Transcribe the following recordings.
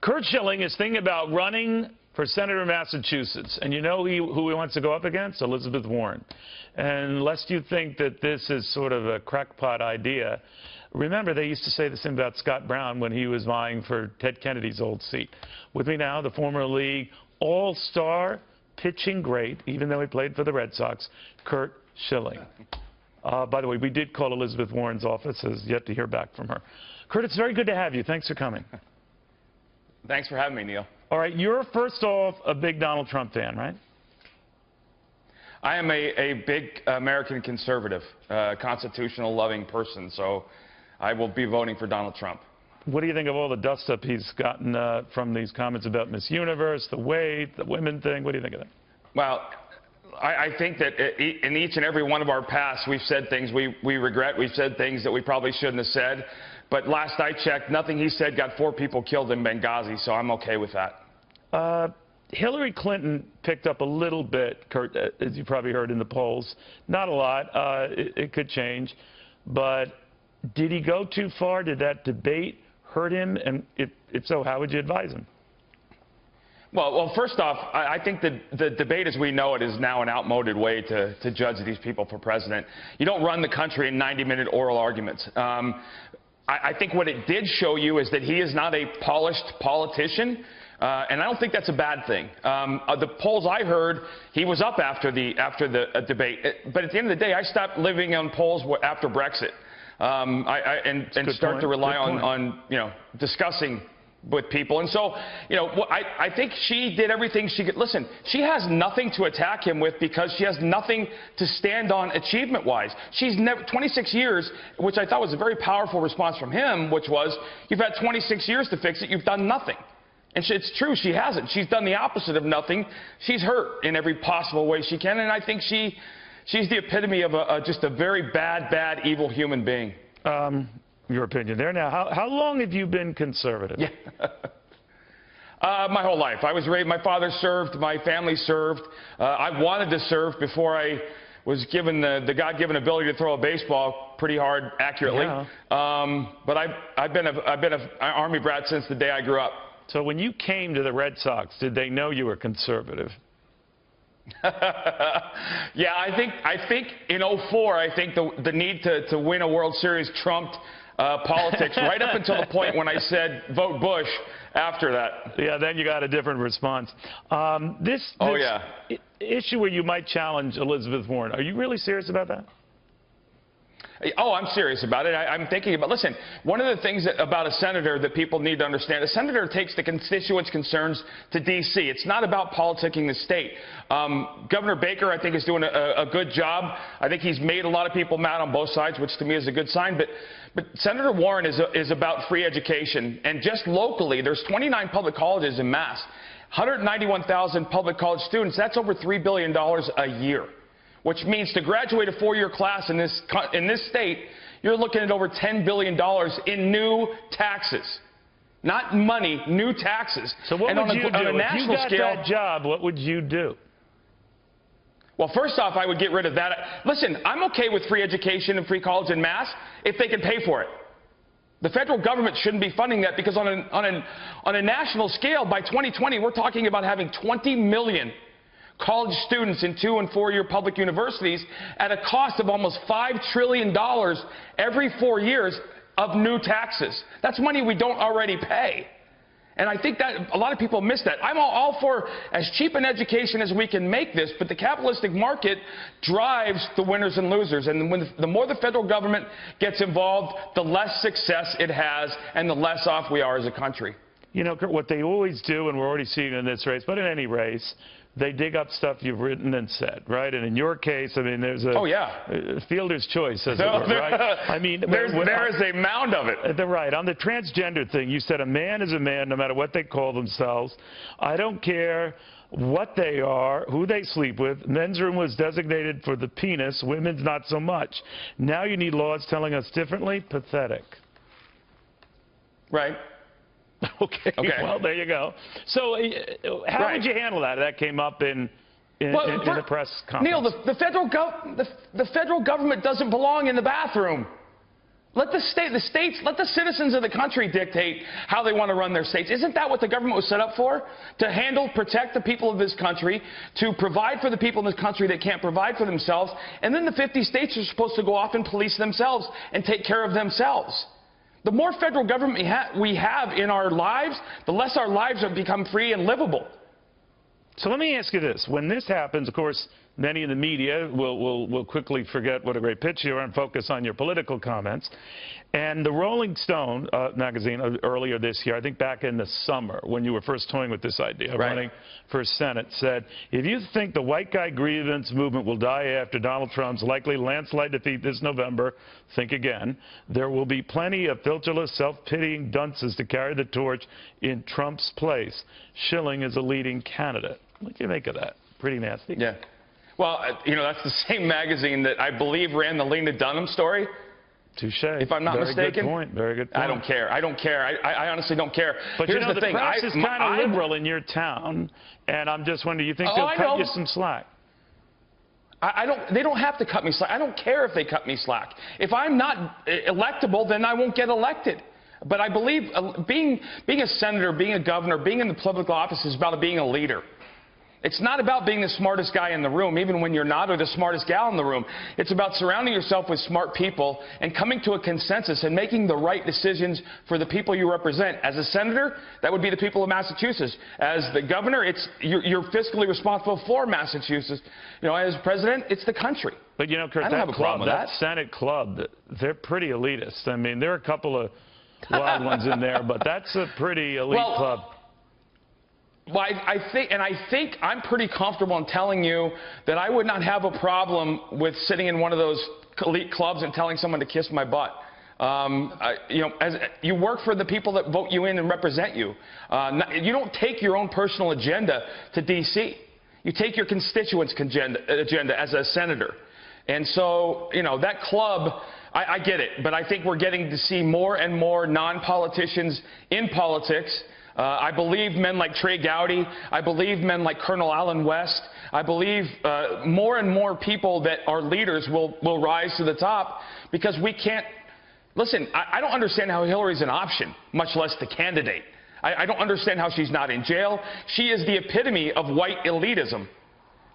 Curt Schilling is thinking about running for Senator of Massachusetts. And you know who he wants to go up against? Elizabeth Warren. And lest you think that this is sort of a crackpot idea, remember they used to say the same about Scott Brown when he was vying for Ted Kennedy's old seat. With me now, the former league All-Star, pitching great, even though he played for the Red Sox, Curt Schilling. By the way, we did call Elizabeth Warren's office, has yet to hear back from her. Curt, it's very good to have you. Thanks for coming. Thanks for having me, Neil. All right, you're first off a big Donald Trump fan, right? I am a big American conservative, constitutional-loving person, so I will be voting for Donald Trump. What do you think of all the dust-up he's gotten from these comments about Miss Universe, the weight, the women thing? What do you think of that? Well, I think that in each and every one of our pasts, we've said things we regret. We've said things that we probably shouldn't have said. But last I checked, nothing he said got 4 people killed in Benghazi, so I'm okay with that. Hillary Clinton picked up a little bit, Curt, as you probably heard in the polls. Not a lot. It could change. But did he go too far? Did that debate hurt him? And if so, how would you advise him? Well, first off, I think the debate as we know it is now an outmoded way to judge these people for president. You don't run the country in 90-minute oral arguments. I think what it did show you is that he is not a polished politician, and I don't think that's a bad thing. The polls I heard, he was up after the debate. But at the end of the day, I stopped living on polls after Brexit, and start to rely on discussing with people. And so, I think she did everything she could. Listen, she has nothing to attack him with because she has nothing to stand on achievement-wise. She's never 26 years, which I thought was a very powerful response from him, which was, you've had 26 years to fix it, you've done nothing. And it's true, she hasn't. She's done the opposite of nothing. She's hurt in every possible way she can, and I think she's the epitome of just a very bad, evil human being. Your opinion there. Now, how long have you been conservative? Yeah. My whole life. I was raised, my father served, my family served. I wanted to serve before I was given the God-given ability to throw a baseball pretty hard, accurately. Yeah. But I've been an Army brat since the day I grew up. So when you came to the Red Sox, did they know you were conservative? Yeah, I think in '04, I think the need to win a World Series trumped politics right up until the point when I said vote Bush after that. Yeah, then you got a different response. This issue where you might challenge Elizabeth Warren, are you really serious about that? Oh, I'm serious about it. I'm thinking about, listen, one of the things about a senator that people need to understand, a senator takes the constituents' concerns to D.C. It's not about politicking the state. Governor Baker, I think, is doing a good job. I think he's made a lot of people mad on both sides, which to me is a good sign. But Senator Warren is about free education. And just locally, there's 29 public colleges in Mass, 191,000 public college students. That's over $3 billion a year, which means to graduate a 4-year class in this state, you're looking at over $10 billion in new taxes. Not money, new taxes. So what would you do? On a national if you got that job, what would you do? Well, first off, I would get rid of that. Listen, I'm okay with free education and free college in Mass if they can pay for it. The federal government shouldn't be funding that because on a national scale, by 2020, we're talking about having 20 million college students in 2- and 4-year public universities at a cost of almost $5 trillion every 4 years of new taxes. That's money we don't already pay. And I think that a lot of people miss that. I'm all for as cheap an education as we can make this, but the capitalistic market drives the winners and losers. And the more the federal government gets involved, the less success it has and the less off we are as a country. You know, Curt, what they always do, and we're already seeing in this race, but in any race, they dig up stuff you've written and said, right? And in your case, I mean, there's a fielder's choice, as it were, right? I mean, there is a mound of it. Right. On the transgender thing, you said a man is a man no matter what they call themselves. I don't care what they are, who they sleep with. Men's room was designated for the penis, women's not so much. Now you need laws telling us differently? Pathetic. Right. Okay. Well, there you go. So how would you handle that? That came up in a press conference. Neil, the federal government doesn't belong in the bathroom. Let the states, let the citizens of the country dictate how they want to run their states. Isn't that what the government was set up for? To handle, protect the people of this country, to provide for the people in this country that can't provide for themselves, and then the 50 states are supposed to go off and police themselves and take care of themselves. The more federal government we have in our lives, the less our lives have become free and livable. So let me ask you this. When this happens, of course, many in the media will quickly forget what a great pitch you are and focus on your political comments. And the Rolling Stone magazine earlier this year, I think back in the summer when you were first toying with this idea of running for Senate, said, if you think the white guy grievance movement will die after Donald Trump's likely landslide defeat this November, think again. There will be plenty of filterless, self-pitying dunces to carry the torch in Trump's place. Schilling is a leading candidate. What do you make of that? Pretty nasty. Yeah. Well, you know, that's the same magazine that I believe ran the Lena Dunham story. Touche. If I'm not mistaken. Very good point. Very good point. I don't care. I don't care. I honestly don't care. But here's you know, the thing. press is kind of liberal in your town, and I'm just wondering, you think they'll cut you some slack? They don't have to cut me slack. I don't care if they cut me slack. If I'm not electable, then I won't get elected. But I believe being a senator, being a governor, being in the political office is about being a leader. It's not about being the smartest guy in the room, even when you're not, or the smartest gal in the room. It's about surrounding yourself with smart people and coming to a consensus and making the right decisions for the people you represent. As a senator, that would be the people of Massachusetts. As the governor, you're fiscally responsible for Massachusetts. You know, as president, it's the country. But you know, Curt, that Senate club, they're pretty elitist. I mean, there are a couple of wild ones in there, but that's a pretty elite club. Well, I think I'm pretty comfortable in telling you that I would not have a problem with sitting in one of those elite clubs and telling someone to kiss my butt. You know, as you work for the people that vote you in and represent you. You don't take your own personal agenda to D.C. You take your constituents' agenda as a senator. And so, you know, that club, I get it, but I think we're getting to see more and more non-politicians in politics. I believe men like Trey Gowdy. I believe men like Colonel Allen West. I believe more and more people that are leaders will rise to the top, because we can't. Listen, I don't understand how Hillary's an option, much less the candidate. I don't understand how she's not in jail. She is the epitome of white elitism.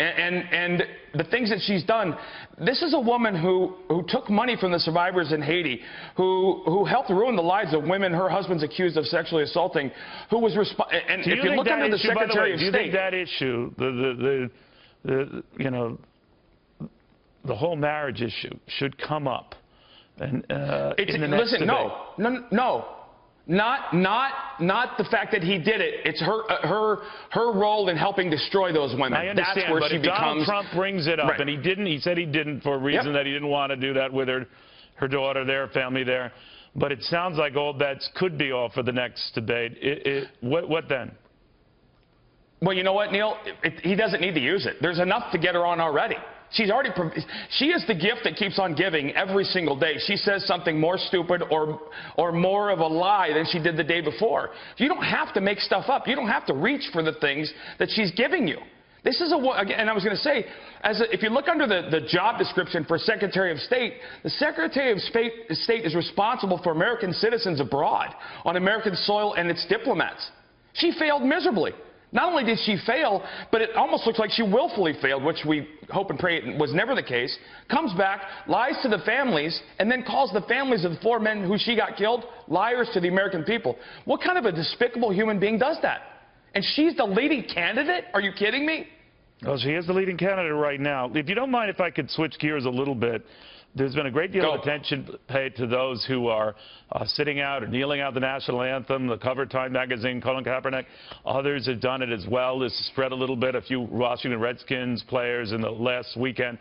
And the things that she's done, this is a woman who took money from the survivors in Haiti, who helped ruin the lives of women her husband's accused of sexually assaulting, who was and if you look under the Secretary of State. Do you think that issue, you know, the whole marriage issue should come up in the next debate? No. Not the fact that he did it. It's her role in helping destroy those women. I understand, that's where but she if becomes. Donald Trump brings it up, and he said he didn't for a reason that he didn't want to do that with her daughter there, family there. But it sounds like all bets could be off for the next debate. What then? Well, you know what, Neil? He doesn't need to use it. There's enough to get her on already. She is the gift that keeps on giving every single day. She says something more stupid or more of a lie than she did the day before. You don't have to make stuff up. You don't have to reach for the things that she's giving you. This is and I was going to say, if you look under the job description for Secretary of State, the Secretary of State is responsible for American citizens abroad, on American soil, and its diplomats. She failed miserably. Not only did she fail, but it almost looks like she willfully failed, which we hope and pray was never the case, comes back, lies to the families, and then calls the families of the 4 men who she got killed liars to the American people. What kind of a despicable human being does that? And she's the leading candidate? Are you kidding me? Well, she is the leading candidate right now. If you don't mind if I could switch gears a little bit, there's been a great deal of attention paid to those who are sitting out or kneeling out the national anthem. The cover Time magazine, Colin Kaepernick, others have done it as well. This has spread a little bit. A few Washington Redskins players in the last weekend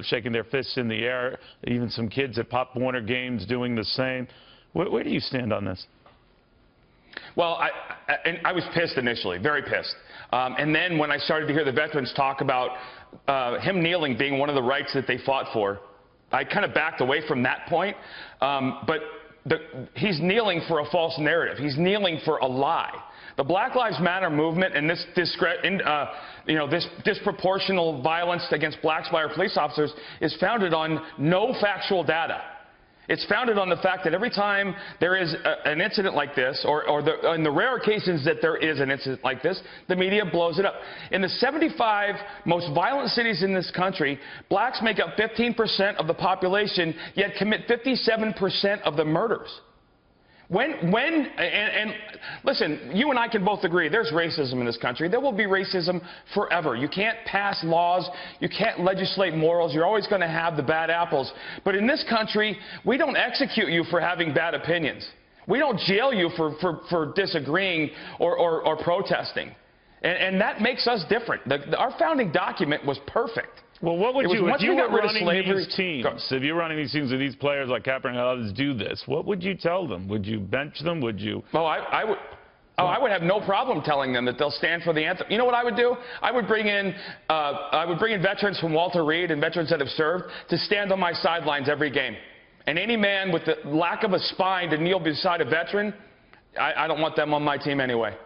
shaking their fists in the air. Even some kids at Pop Warner games doing the same. Where do you stand on this? Well, I was pissed initially, very pissed. And then when I started to hear the veterans talk about him kneeling being one of the rights that they fought for, I kind of backed away from that point. But he's kneeling for a false narrative. He's kneeling for a lie. The Black Lives Matter movement and this disproportional violence against blacks by our police officers is founded on no factual data. It's founded on the fact that every time there is an incident like this, or in the rare occasions that there is an incident like this, the media blows it up. In the 75 most violent cities in this country, blacks make up 15% of the population, yet commit 57% of the murders. And listen, you and I can both agree there's racism in this country. There will be racism forever. You can't pass laws. You can't legislate morals. You're always going to have the bad apples. But in this country, we don't execute you for having bad opinions. We don't jail you for disagreeing or protesting. And that makes us different. Our founding document was perfect. Well, what would you, if you were running slavery, these teams, if you were running these teams and these players like Kaepernick and others do this, what would you tell them? Would you bench them? Would you? Oh, I would have no problem telling them that they'll stand for the anthem. You know what I would do? I would bring in veterans from Walter Reed and veterans that have served to stand on my sidelines every game. And any man with the lack of a spine to kneel beside a veteran, I don't want them on my team anyway.